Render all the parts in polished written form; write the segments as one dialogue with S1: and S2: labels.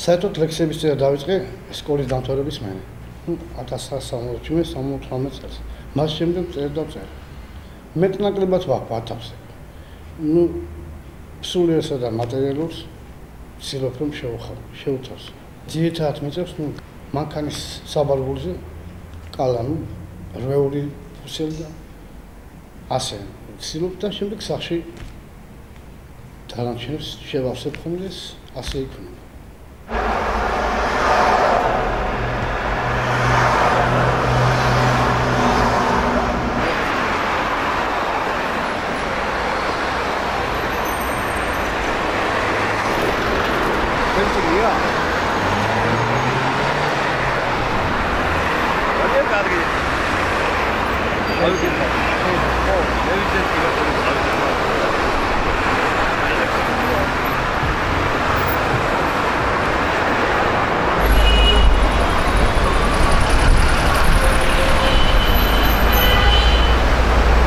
S1: საერთოდ ლექსების წერა დავიწყე სკოლის დამთავრების მერე. 1973 წელს. მას შემდეგ წერდა. მეტნაკლებად ვაყავთ. სულიერსა და მატერიალურს ვცდილობ რომ შევუთავსო. ძირითადად მეწევს მანქანის საბარგულზე კალამი, რვეული ფუსელი და ასე ვცდილობ და შემდეგ სახში დანარჩენებს შევავსებ ხომდეს ასე იქნება.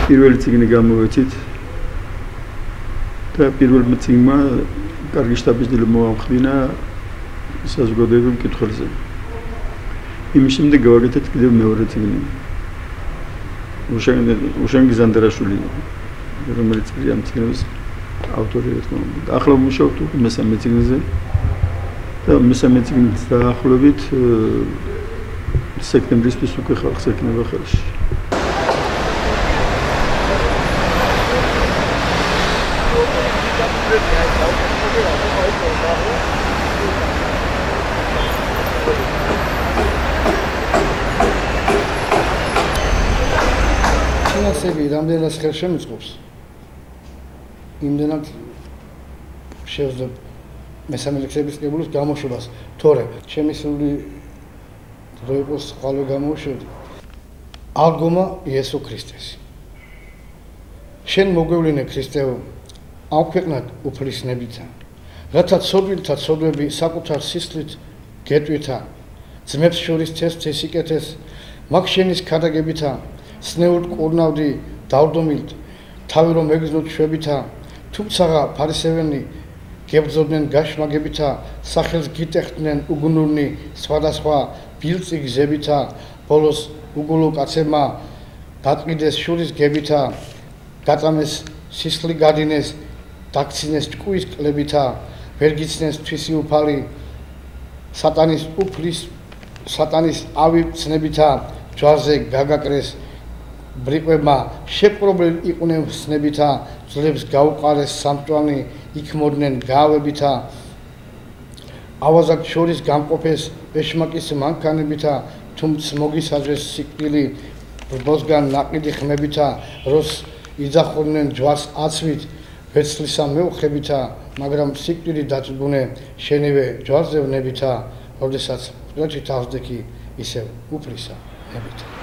S2: პირველი წიგნი გამოვეცით და პირველმა წიგნმა კარგი შთაბეჭდილება მოამხდინა საზოგადოებრივ მკითხველზე. იმის შემდეგ გავაკეთეთ კიდევ მეორე წიგნი. უშენ გიზანდერაშვილი, რომელიც ამ წიგნის ავტორია თქო. ახლა ვმუშაობთ მესამე წიგნზე და მესამე წიგნის დაახლოებით სექტემბრისთვის უკვე ხალხს ექნება ხელში.
S1: ფინანსები რამდენად ხელშემიწყობს, იმდენად შევძლებ მესამე ლექსების კრებულის გამოშვებას, თორე ჩემი სული რო იყოს ყალვე გამოუშვები, აღგომა იესო ქრისტეს. შენ მოგვევლინე ქრისტეო, ამ ქვეყნად უფლისნებითა, რათა ცოდვილთა ცოდვები საკუთარ სისხლით გეტვითა, ძმებს შორის ცესიკეთეს, მაგ შენის ქადაგებითა, სნეულთ კურნავდი დავდომილთ, თავი რომ ეგზნოთ შვებითა, თუმცაღა ფარისევენი გებრძოდნენ გაშმაგებითა, სახელს გიტეხდნენ უგუნურნი სხვადასხვა ბილწი გზებითა, ბოლოს უგულო კაცებმა დატყიდეს შურის გებითა, გაწამეს სისხლი გადინეს, დაქცინეს ჭკუის კლებითა, ვერ გიცნეს თვისი უფალი, სატანის ავი ცნებითა, ჯვარზე გაგაკრეს ბრიყვებმა შეპყრობილ იყვნენ ხსნებითა, ძლებს გაუყარეს სამწვანი, იქმოდნენ გაავებითა, ავაზაკ შორის გამყოფეს ეშმაკის მანქანებითა, თუმც მოგისაჯეს სიკვდილი, ბრბოსგან ნაყიდი ხმებითა, როს იძახოდნენ ჯვარს აცვით, ვერცხლისა მეუხებითა, მაგრამ სიკვდილი დაწვდუნე შენივე ჯვარზე ვნებითა, როდესაც ყრეჩი თავსდექი ისევ უფლისა ნებითა.